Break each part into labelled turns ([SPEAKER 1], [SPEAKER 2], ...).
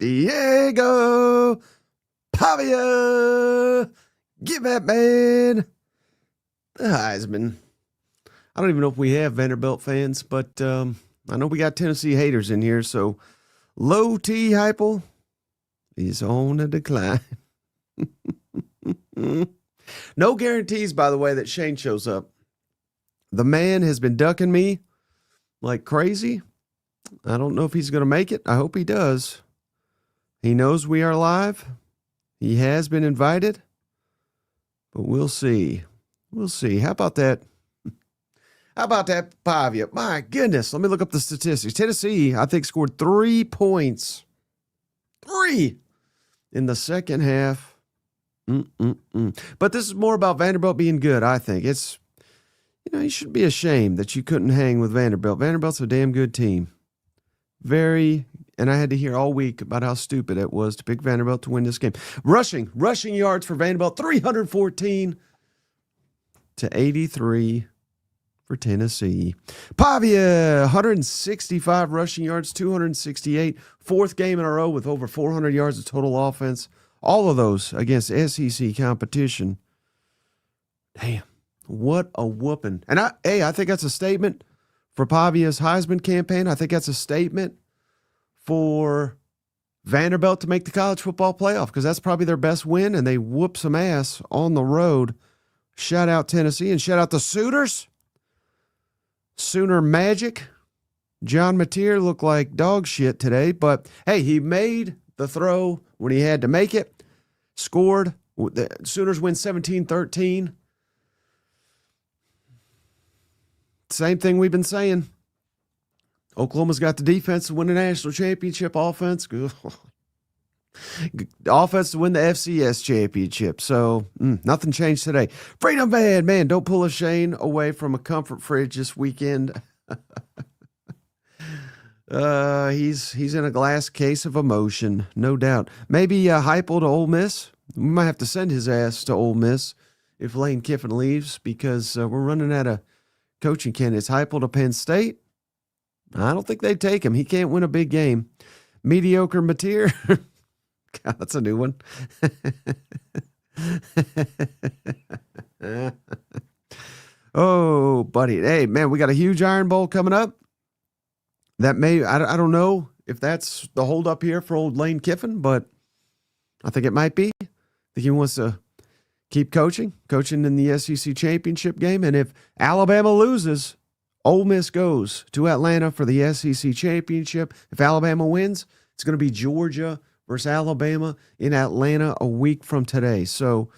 [SPEAKER 1] Diego Pavia. Give that man the Heisman. I don't even know if we have Vanderbilt fans, but I know we got Tennessee haters in here. So Low T Heupel is on a decline. No guarantees, by the way, that Shane shows up. The man has been ducking me like crazy. I don't know if he's going to make it. I hope he does. He knows we are live. He has been invited, but we'll see. We'll see. How about that? How about that, Pavia? My goodness. Let me look up the statistics. Tennessee, I think, scored 3 points. 3 in the second half. But this is more about Vanderbilt being good, I think. It's, you should be ashamed that you couldn't hang with Vanderbilt. Vanderbilt's a damn good team. And I had to hear all week about how stupid it was to pick Vanderbilt to win this game. Rushing yards for Vanderbilt, 314 to 83 for Tennessee. Pavia, 165 rushing yards, 268. Fourth game in a row with over 400 yards of total offense. All of those against SEC competition. Damn, what a whooping. And I think that's a statement for Pavia's Heisman campaign. I think that's a statement for Vanderbilt to make the college football playoff, because that's probably their best win, and they whoop some ass on the road. Shout out Tennessee, and shout out the Sooners. Sooner Magic. John Mateer looked like dog shit today, but hey, he made the throw when he had to make it. Scored. The Sooners win 17-13. Same thing we've been saying. Oklahoma's got the defense to win the national championship. Offense to win the FCS championship. So nothing changed today. Freedom Band, man, don't pull a Shane away from a comfort fridge this weekend. He's in a glass case of emotion, no doubt. Maybe Heupel to Ole Miss. We might have to send his ass to Ole Miss if Lane Kiffin leaves, because we're running out of coaching candidates. Heupel to Penn State. I don't think they'd take him. He can't win a big game. Mediocre Mateer. God, that's a new one. Oh, buddy. Hey, man, we got a huge Iron Bowl coming up. That I don't know if that's the holdup here for old Lane Kiffin, but I think it might be. I think he wants to keep coaching in the SEC championship game. And if Alabama loses, Ole Miss goes to Atlanta for the SEC championship. If Alabama wins, it's going to be Georgia versus Alabama in Atlanta a week from today. So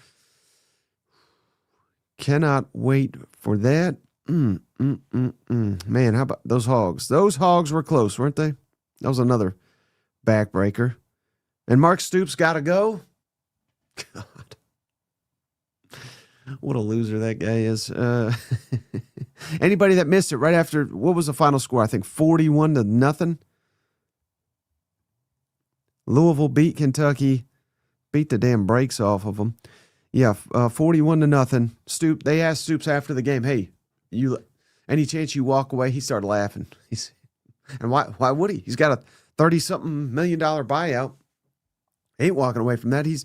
[SPEAKER 1] cannot wait for that. Man, how about those Hogs? Those Hogs were close, weren't they? That was another backbreaker. And Mark Stoops got to go. God. What a loser that guy is. Anybody that missed it right after, what was the final score? I think 41-0. Louisville beat Kentucky, beat the damn brakes off of them. Yeah, 41-0. They asked Stoops after the game, hey, any chance you walk away? He started laughing. And why would he? He's got a $30-something million buyout. He ain't walking away from that. He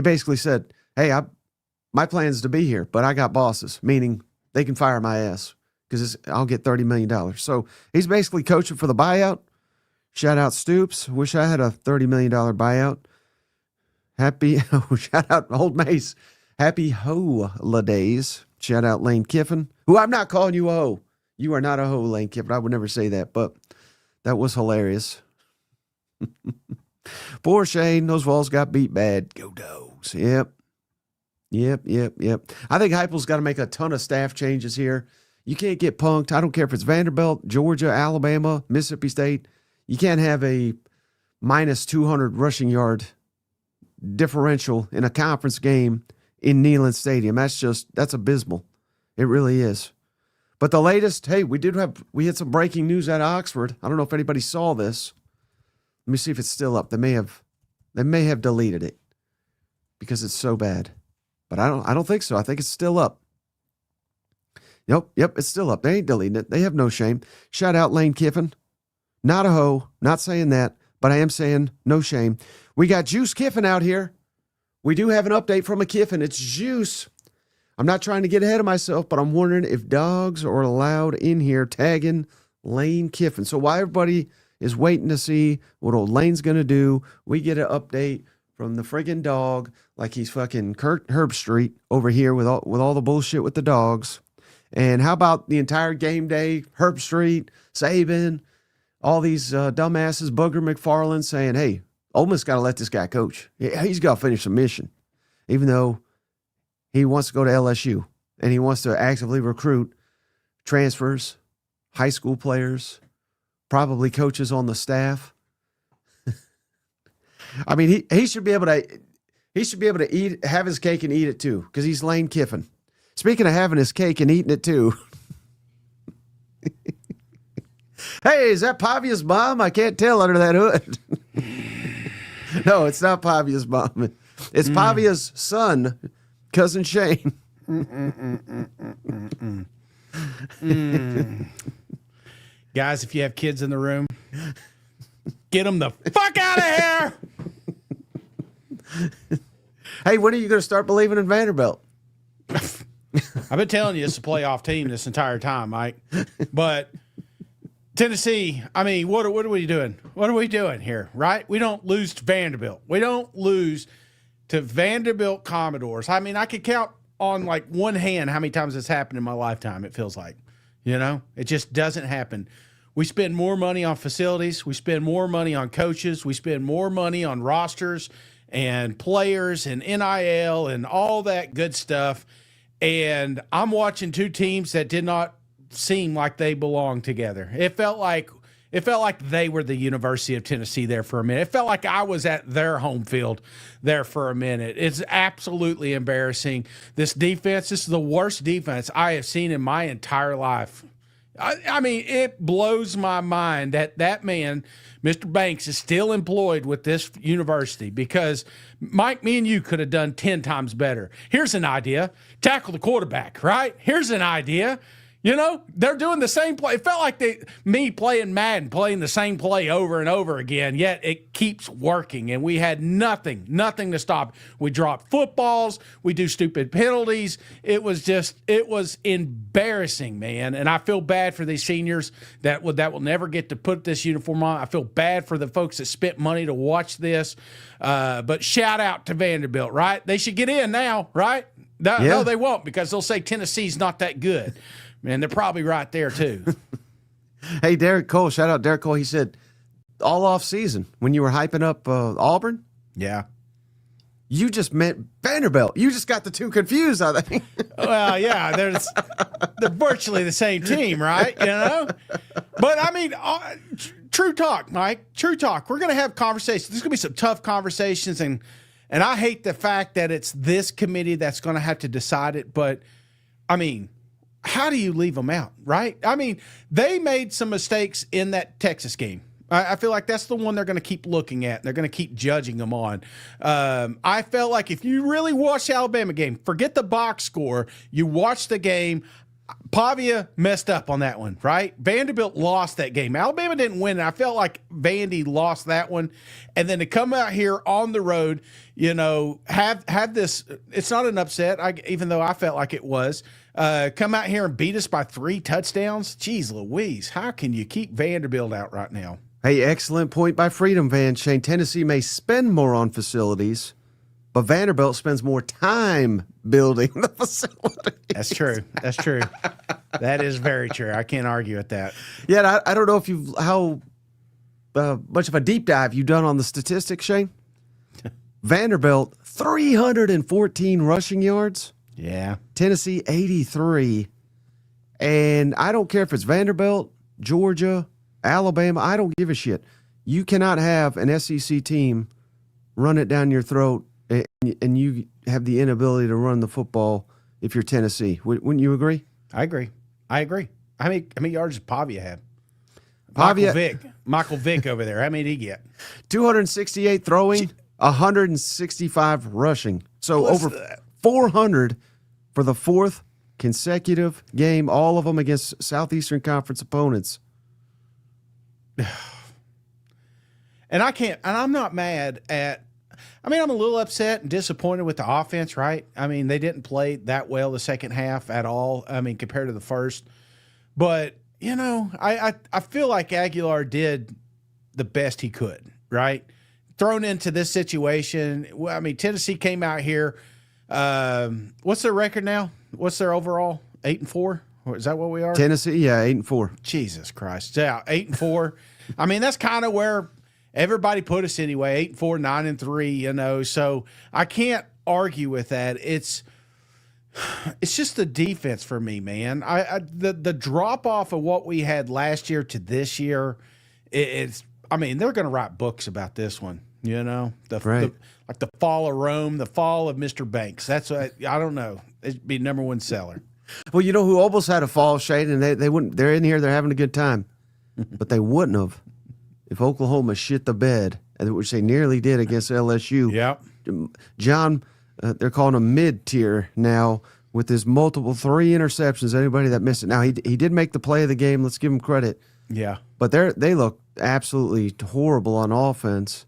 [SPEAKER 1] basically said, hey, my plan is to be here, but I got bosses, meaning they can fire my ass because I'll get $30 million. So he's basically coaching for the buyout. Shout out Stoops. Wish I had a $30 million buyout. Shout out Old Mace. Happy holidays. Shout out Lane Kiffin, who I'm not calling you a hoe. You are not a hoe, Lane Kiffin. I would never say that, but that was hilarious. Poor Shane. Those Vols got beat bad. Go Dogs. Yep. I think Heupel's got to make a ton of staff changes here. You can't get punked. I don't care if it's Vanderbilt, Georgia, Alabama, Mississippi State. You can't have a minus 200 rushing yard differential in a conference game in Neyland Stadium. That's abysmal. It really is. But the latest, hey, we had some breaking news out of Oxford. I don't know if anybody saw this. Let me see if it's still up. They may have deleted it because it's so bad. But I don't think so. I think it's still up. Yep, it's still up. They ain't deleting it. They have no shame. Shout out Lane Kiffin. Not a hoe. Not saying that. but I am saying no shame. We got Juice Kiffin out here. We do have an update from a Kiffin. It's Juice. I'm not trying to get ahead of myself, but I'm wondering if dogs are allowed in here tagging Lane Kiffin. So while everybody is waiting to see what old Lane's going to do, we get an update from the friggin' dog like he's fucking Kurt Herbstreit over here with all the bullshit with the dogs. And how about the entire game day, Herbstreit, Saban, all these dumbasses, Booger McFarland saying, hey, Ole Miss got to let this guy coach. He's got to finish the mission, even though he wants to go to LSU and he wants to actively recruit transfers, high school players, probably coaches on the staff. I mean, he should be able to have his cake and eat it too, because he's Lane Kiffin. Speaking of having his cake and eating it too. Hey, is that Pavia's mom? I can't tell under that hood. No, it's not Pavia's mom. It's Pavia's son, cousin Shane.
[SPEAKER 2] Guys, if you have kids in the room, get them the fuck out of here.
[SPEAKER 1] Hey, when are you going to start believing in Vanderbilt?
[SPEAKER 2] I've been telling you it's a playoff team this entire time, Mike. But Tennessee, I mean, what are we doing? What are we doing here, right? We don't lose to Vanderbilt. We don't lose to Vanderbilt Commodores. I mean, I could count on like one hand how many times this happened in my lifetime, it feels like. You know, it just doesn't happen. We spend more money on facilities. We spend more money on coaches. We spend more money on rosters and players and NIL and all that good stuff. And I'm watching two teams that did not seem like they belonged together. It felt like they were the University of Tennessee there for a minute. It felt like I was at their home field there for a minute. It's absolutely embarrassing. This defense, this is the worst defense I have seen in my entire life. I mean, it blows my mind that man, Mr. Banks, is still employed with this university because, Mike, me and you could have done 10 times better. Here's an idea. Tackle the quarterback, right? Here's an idea. You know, they're doing the same play. It felt like me playing Madden, playing the same play over and over again, yet it keeps working, and we had nothing to stop. We drop footballs. We do stupid penalties. It was embarrassing, man, and I feel bad for these seniors that will never get to put this uniform on. I feel bad for the folks that spent money to watch this, but shout out to Vanderbilt, right? They should get in now, right? No, they won't, because they'll say Tennessee's not that good. Man, they're probably right there, too.
[SPEAKER 1] Hey, Derek Cole, shout out Derek Cole. He said, all off season, when you were hyping up Auburn,
[SPEAKER 2] yeah,
[SPEAKER 1] you just meant Vanderbilt. You just got the two confused, I think.
[SPEAKER 2] Well, yeah, they're virtually the same team, right? You know? But, I mean, true talk, Mike, true talk. We're going to have conversations. There's going to be some tough conversations, and I hate the fact that it's this committee that's going to have to decide it. But, I mean, how do you leave them out, right? I mean, they made some mistakes in that Texas game. I feel like that's the one they're going to keep looking at. And they're going to keep judging them on. I felt like if you really watch the Alabama game, forget the box score, you watch the game, Pavia messed up on that one, right? Vanderbilt lost that game. Alabama didn't win. I felt like Vandy lost that one. And then to come out here on the road, you know, have this, it's not an upset, even though I felt like it was, come out here and beat us by 3 touchdowns. Jeez Louise, how can you keep Vanderbilt out right now?
[SPEAKER 1] Hey, excellent point by Freedom Van Shane. Tennessee may spend more on facilities, but Vanderbilt spends more time building the facility.
[SPEAKER 2] That's true. That's true. That is very true. I can't argue with that.
[SPEAKER 1] Yeah, I don't know if how much of a deep dive you've done on the statistics, Shane. Vanderbilt, 314 rushing yards.
[SPEAKER 2] Yeah.
[SPEAKER 1] Tennessee, 83. And I don't care if it's Vanderbilt, Georgia, Alabama. I don't give a shit. You cannot have an SEC team run it down your throat and you have the inability to run the football if you're Tennessee. Wouldn't you agree?
[SPEAKER 2] I agree. How many yards does Pavia have?
[SPEAKER 1] Pavia,
[SPEAKER 2] Michael Vick over there. How many did he get?
[SPEAKER 1] 268 throwing, 165 rushing. So over 400 for the 4th consecutive game, all of them against Southeastern Conference opponents.
[SPEAKER 2] And I'm not mad at, I mean, I'm a little upset and disappointed with the offense, right? I mean, they didn't play that well the second half at all. I mean, compared to the first. But, you know, I feel like Aguilar did the best he could, right? Thrown into this situation. Well, I mean, Tennessee came out here. What's their record now? What's their overall? 8-4? Or is that what we are?
[SPEAKER 1] Tennessee, yeah, 8-4.
[SPEAKER 2] Jesus Christ. Yeah, 8-4. I mean, that's kind of where everybody put us anyway. 8-4, 9-3, you know. So I can't argue with that. It's just the defense for me, man. The drop off of what we had last year to this year, it's. I mean, they're going to write books about this one. You know, like the fall of Rome, the fall of Mr. Banks. That's what I don't know. It'd be number one seller.
[SPEAKER 1] Well, you know who almost had a fall, Shane, and they wouldn't. They're in here. They're having a good time, but they wouldn't have if Oklahoma shit the bed, which they nearly did against LSU.
[SPEAKER 2] Yep.
[SPEAKER 1] John, they're calling him mid-tier now with his multiple 3 interceptions. Anybody that missed it. Now he did make the play of the game. Let's give him credit.
[SPEAKER 2] Yeah.
[SPEAKER 1] But they look absolutely horrible on offense.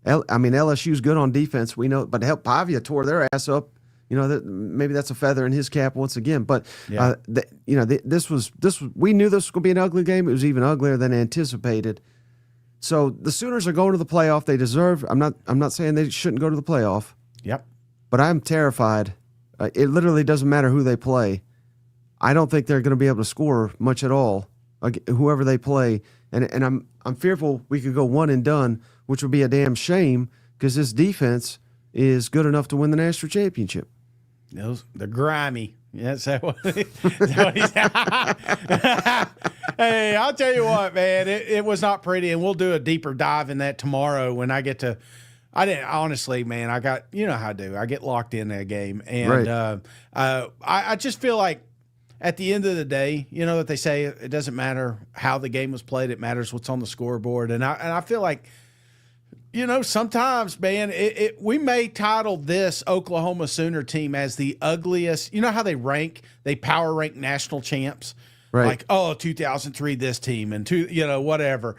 [SPEAKER 1] I mean, LSU's good on defense. We know, but Pavia tore their ass up. You know, maybe that's a feather in his cap once again. But
[SPEAKER 2] yeah.
[SPEAKER 1] This was. We knew this was going to be an ugly game. It was even uglier than anticipated. So the Sooners are going to the playoff. They deserve. I'm not saying they shouldn't go to the playoff.
[SPEAKER 2] Yep.
[SPEAKER 1] But I'm terrified. It literally doesn't matter who they play. I don't think they're going to be able to score much at all. Whoever they play, and I'm fearful we could go one and done, which would be a damn shame because this defense is good enough to win the national championship.
[SPEAKER 2] They're grimy. Yeah, is that what he's Hey, I'll tell you what, man, it was not pretty, and we'll do a deeper dive in that tomorrow when I get to. I didn't honestly, man. I got how I do. I get locked in that game, and
[SPEAKER 1] right.
[SPEAKER 2] I just feel like at the end of the day, you know that they say it doesn't matter how the game was played; it matters what's on the scoreboard, and I feel like. You know, sometimes, man, we may title this Oklahoma Sooner team as the ugliest. You know how they power rank national champs?
[SPEAKER 1] Right.
[SPEAKER 2] Like, 2003, this team, and whatever.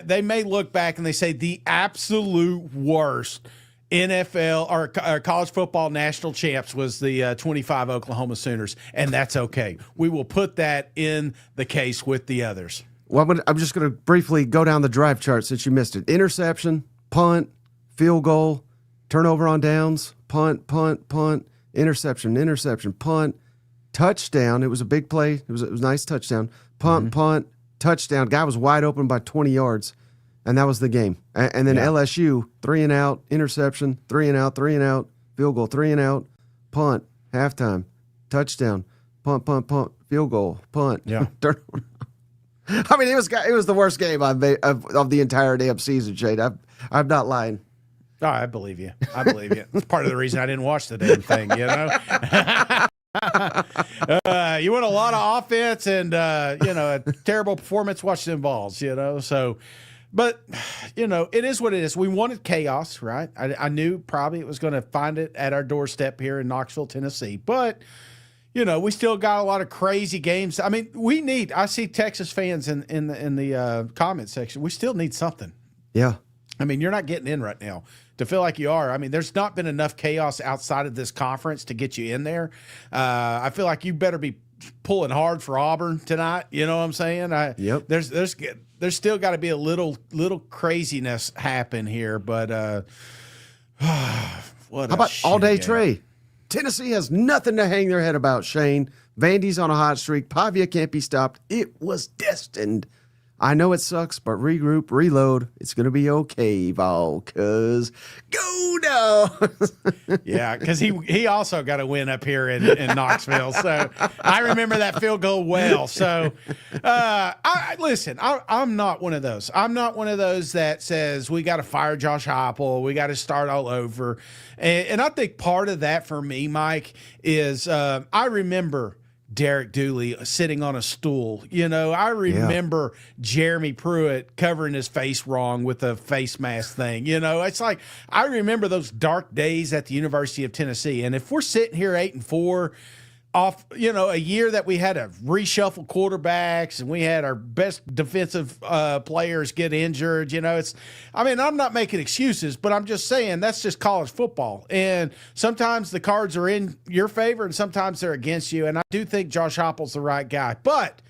[SPEAKER 2] They may look back and they say the absolute worst NFL or college football national champs was the 25 Oklahoma Sooners, and that's okay. We will put that in the case with the others.
[SPEAKER 1] Well, I'm just going to briefly go down the drive chart since you missed it. Interception. Punt, field goal, turnover on downs, punt, interception, punt, touchdown. It was a big play. It was a nice touchdown. Punt, touchdown. Guy was wide open by 20 yards, and that was the game. And then LSU, 3 and out, interception, 3 and out, field goal, 3 and out, punt, halftime, touchdown, punt, field goal, punt.
[SPEAKER 2] Yeah.
[SPEAKER 1] I mean, it was the worst game of the entire damn season, Shane. I'm not lying.
[SPEAKER 2] Oh, I believe you. It's part of the reason I didn't watch the damn thing, you know? You want a lot of offense and, a terrible performance watching them balls, you know? So, but, it is what it is. We wanted chaos, right? I knew probably it was going to find it at our doorstep here in Knoxville, Tennessee. But, we still got a lot of crazy games. I mean, I see Texas fans in the comment section. We still need something.
[SPEAKER 1] Yeah.
[SPEAKER 2] I mean, you're not getting in right now to feel like you are. I mean, there's not been enough chaos outside of this conference to get you in there. I feel like you better be pulling hard for Auburn tonight. You know what I'm saying?
[SPEAKER 1] Yep.
[SPEAKER 2] There's still got to be a little craziness happen here, but
[SPEAKER 1] how about all day Trey? Tennessee has nothing to hang their head about, Shane. Vandy's on a hot streak. Pavia can't be stopped. It was destined. I know it sucks, but regroup, reload. It's going to be okay, Vol, because go Dogs.
[SPEAKER 2] Yeah, because he also got a win up here in Knoxville. So I remember that field goal well. So listen, I'm not one of those. I'm not one of those that says we got to fire Josh Heupel. We got to start all over. And I think part of that for me, Mike, is I remember Derek Dooley sitting on a stool. I remember Jeremy Pruitt covering his face wrong with a face mask thing. It's like I remember those dark days at the University of Tennessee. And if we're sitting here 8-4, off, a year that we had to reshuffle quarterbacks and we had our best defensive players get injured. I'm not making excuses, but I'm just saying that's just college football. And sometimes the cards are in your favor and sometimes they're against you. And I do think Josh Heupel's the right guy. But,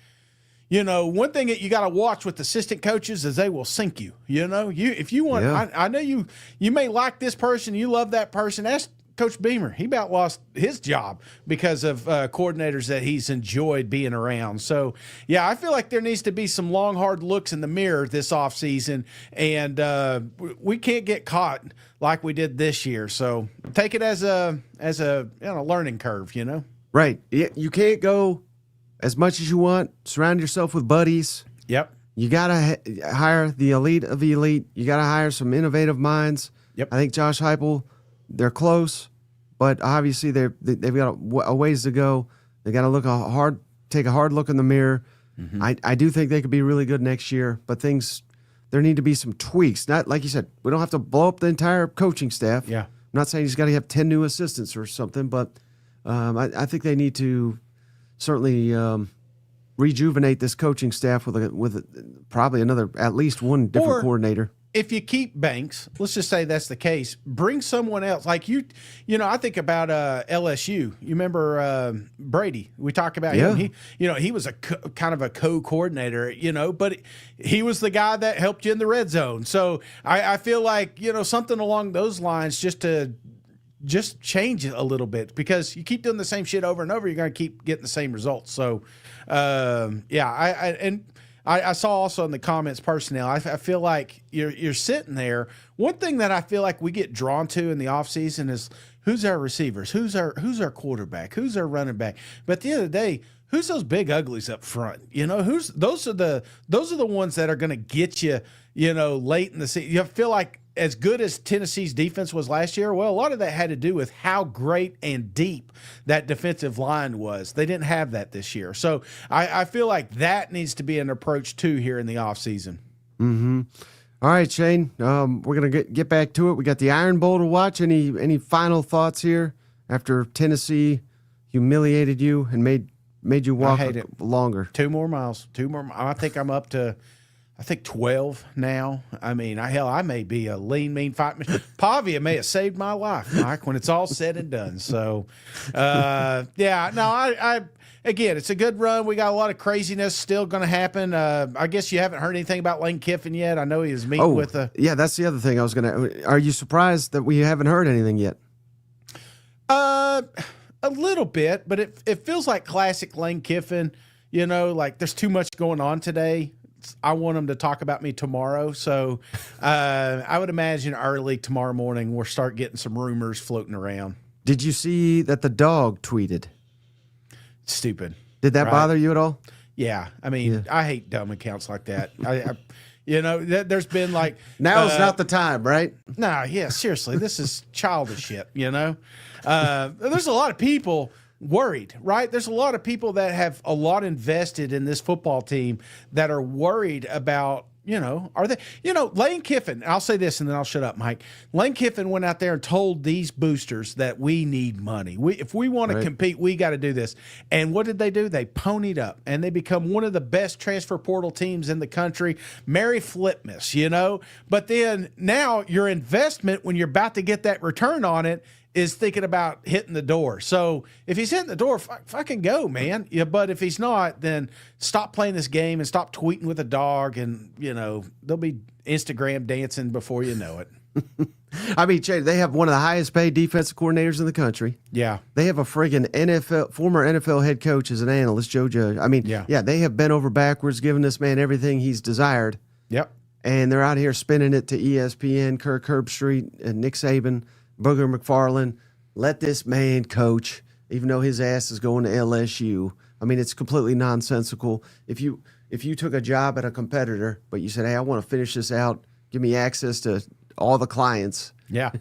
[SPEAKER 2] one thing that you got to watch with assistant coaches is they will sink you. If you want, I know you may like this person, you love that person. Ask Coach Beamer. He about lost his job because of coordinators that he's enjoyed being around. So, I feel like there needs to be some long, hard looks in the mirror this offseason, and we can't get caught like we did this year. So take it as a learning curve,
[SPEAKER 1] Right. You can't go as much as you want. Surround yourself with buddies.
[SPEAKER 2] Yep.
[SPEAKER 1] You got to hire the elite of the elite. You got to hire some innovative minds.
[SPEAKER 2] Yep.
[SPEAKER 1] I think Josh Heupel, they're close, but obviously they've got a ways to go. They got to take a hard look in the mirror. Mm-hmm. I do think they could be really good next year, but there need to be some tweaks. Not like you said, we don't have to blow up the entire coaching staff.
[SPEAKER 2] Yeah.
[SPEAKER 1] I'm not saying he's got to have 10 new assistants or something, but I think they need to certainly rejuvenate this coaching staff with probably at least one different coordinator.
[SPEAKER 2] If you keep Banks, let's just say that's the case, bring someone else. Like I think about LSU. You remember Brady? We talked about him. He was kind of a co-coordinator, but he was the guy that helped you in the red zone. So I feel like, something along those lines just to change it a little bit, because you keep doing the same shit over and over, you're going to keep getting the same results. So, I saw also in the comments personnel, I feel like you're sitting there. One thing that I feel like we get drawn to in the offseason is who's our receivers, who's our quarterback, who's our running back. But at the end of the day, who's those big uglies up front? Those are the ones that are going to get you, late in the season. You feel like as good as Tennessee's defense was last year, well, a lot of that had to do with how great and deep that defensive line was. They didn't have that this year. So I feel like that needs to be an approach too here in the offseason.
[SPEAKER 1] Mm-hmm. All right, Shane, we're going to get back to it. We got the Iron Bowl to watch. Any final thoughts here after Tennessee humiliated you and made you walk longer?
[SPEAKER 2] 2 more miles. I think I'm up to 12 now. I mean, I may be a lean, mean fight. Pavia may have saved my life, Mike, when it's all said and done. So, again, it's a good run. We got a lot of craziness still going to happen. I guess you haven't heard anything about Lane Kiffin yet. I know he was meeting with
[SPEAKER 1] yeah, that's the other thing I was going to. Are you surprised that we haven't heard anything yet?
[SPEAKER 2] A little bit, but it feels like classic Lane Kiffin. Like there's too much going on today. I want them to talk about me tomorrow. So I would imagine early tomorrow morning we'll start getting some rumors floating around.
[SPEAKER 1] Did you see that the dog tweeted?
[SPEAKER 2] Stupid.
[SPEAKER 1] Did that bother you at all?
[SPEAKER 2] Yeah. I mean, I hate dumb accounts like that. There's been like...
[SPEAKER 1] Now is not the time, right?
[SPEAKER 2] Nah, yeah, seriously. This is childish shit, There's a lot of people worried, right? There's a lot of people that have a lot invested in this football team that are worried about, are they, Lane Kiffin, I'll say this and then I'll shut up, Mike. Lane Kiffin went out there and told these boosters that we need money. If we want to compete, we got to do this. And what did they do? They ponied up and they become one of the best transfer portal teams in the country. Merry Flipmas, But then now your investment, when you're about to get that return on it, is thinking about hitting the door. So if he's hitting the door, fucking go, man. Yeah, but if he's not, then stop playing this game and stop tweeting with a dog, and they'll be Instagram dancing before you know it.
[SPEAKER 1] I mean, Jay, they have one of the highest paid defensive coordinators in the country.
[SPEAKER 2] Yeah. They
[SPEAKER 1] have a friggin' former NFL head coach as an analyst, Joe Judge. I mean, they have bent over backwards, giving this man everything he's desired.
[SPEAKER 2] Yep.
[SPEAKER 1] And they're out here spinning it to ESPN, Kirk Herbstreit, and Nick Saban, Booger McFarland. Let this man coach, even though his ass is going to LSU. I mean, it's completely nonsensical. If you took a job at a competitor, but you said, hey, I want to finish this out, give me access to all the clients.
[SPEAKER 2] Yeah.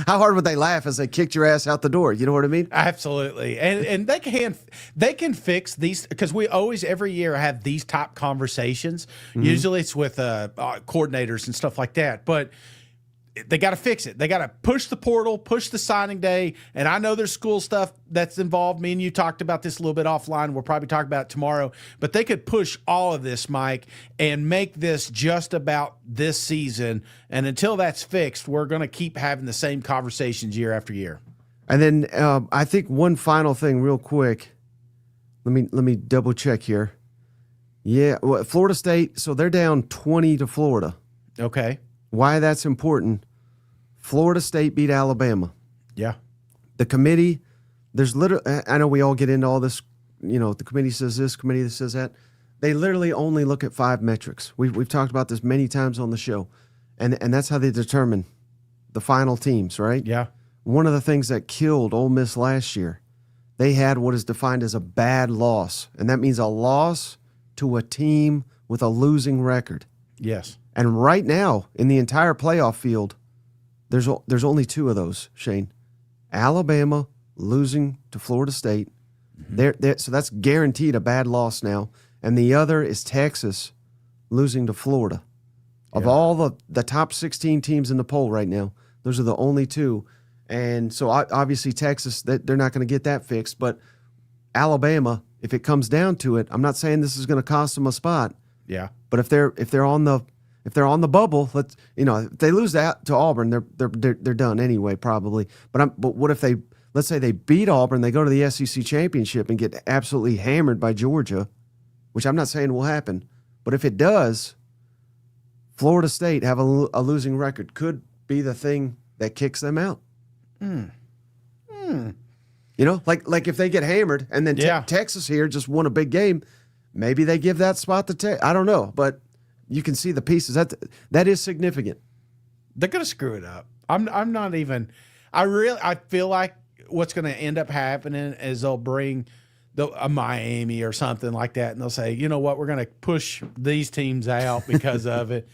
[SPEAKER 1] How hard would they laugh as they kicked your ass out the door? You know what I mean?
[SPEAKER 2] Absolutely. And they can fix these, because we always every year have these type conversations. Mm-hmm. Usually it's with coordinators and stuff like that. But they got to fix it. They got to push the portal, push the signing day. And I know there's school stuff that's involved. Me and you talked about this a little bit offline. We'll probably talk about it tomorrow. But they could push all of this, Mike, and make this just about this season. And until that's fixed, we're going to keep having the same conversations year after year.
[SPEAKER 1] And then I think one final thing real quick. Let me double check here. Yeah, well, Florida State, so they're down 20 to Florida.
[SPEAKER 2] Okay.
[SPEAKER 1] Why that's important, Florida State beat Alabama.
[SPEAKER 2] Yeah.
[SPEAKER 1] The committee, there's literally, I know we all get into all this, the committee says this, committee says that. They literally only look at 5 metrics. We've talked about this many times on the show. And that's how they determine the final teams, right?
[SPEAKER 2] Yeah.
[SPEAKER 1] One of the things that killed Ole Miss last year, they had what is defined as a bad loss. And that means a loss to a team with a losing record.
[SPEAKER 2] Yes.
[SPEAKER 1] And right now, in the entire playoff field, there's only 2 of those, Shane. Alabama losing to Florida State. So that's guaranteed a bad loss now. And the other is Texas losing to Florida. Of all the top 16 teams in the poll right now, those are the only 2. And so obviously Texas, they're not going to get that fixed. But Alabama, if it comes down to it, I'm not saying this is going to cost them a spot.
[SPEAKER 2] Yeah.
[SPEAKER 1] But if they're on the bubble, if they lose that to Auburn, they're done anyway, probably. But what if let's say they beat Auburn, they go to the SEC championship and get absolutely hammered by Georgia, which I'm not saying will happen. But if it does, Florida State have a losing record, could be the thing that kicks them out. Like if they get hammered and then Texas here just won a big game, maybe they give that spot to Texas. I don't know, but you can see the pieces. That is significant.
[SPEAKER 2] They're going to screw it up. I'm not even. I feel like what's going to end up happening is they'll bring a Miami or something like that, and they'll say, you know what, we're going to push these teams out because of it.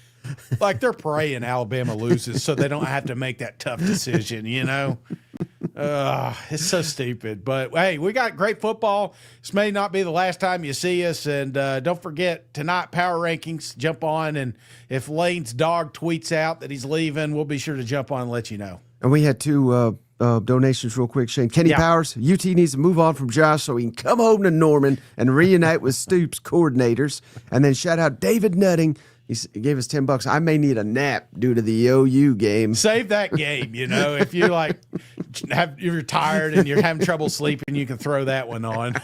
[SPEAKER 2] Like they're praying Alabama loses so they don't have to make that tough decision, It's so stupid. But, hey, we got great football. This may not be the last time you see us. And don't forget, tonight, Power Rankings, jump on. And if Lane's dog tweets out that he's leaving, we'll be sure to jump on and let you know.
[SPEAKER 1] And we had 2 donations real quick, Shane. Kenny Powers, UT needs to move on from Josh so he can come home to Norman and reunite with Stoops coordinators. And then shout out David Nutting. He gave us $10. I may need a nap due to the OU game.
[SPEAKER 2] Save that game, If you you're tired and you're having trouble sleeping, you can throw that one on.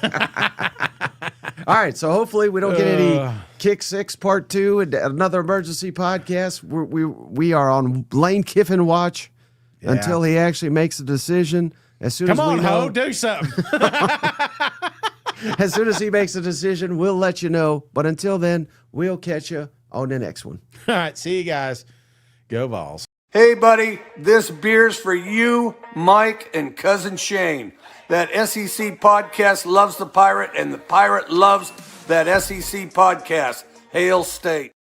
[SPEAKER 1] All right, so hopefully we don't get any Kick 6 Part 2 and another emergency podcast. We are on Lane Kiffin watch until he actually makes a decision. As soon
[SPEAKER 2] Come
[SPEAKER 1] as
[SPEAKER 2] on,
[SPEAKER 1] we know,
[SPEAKER 2] Ho, do something.
[SPEAKER 1] As soon as he makes a decision, we'll let you know. But until then, we'll catch you on the next one.
[SPEAKER 2] All right, see you guys. Go Vols.
[SPEAKER 3] Hey, buddy, this beer's for you, Mike, and Cousin Shane. That SEC podcast loves the Pirate, and the Pirate loves that SEC podcast. Hail State.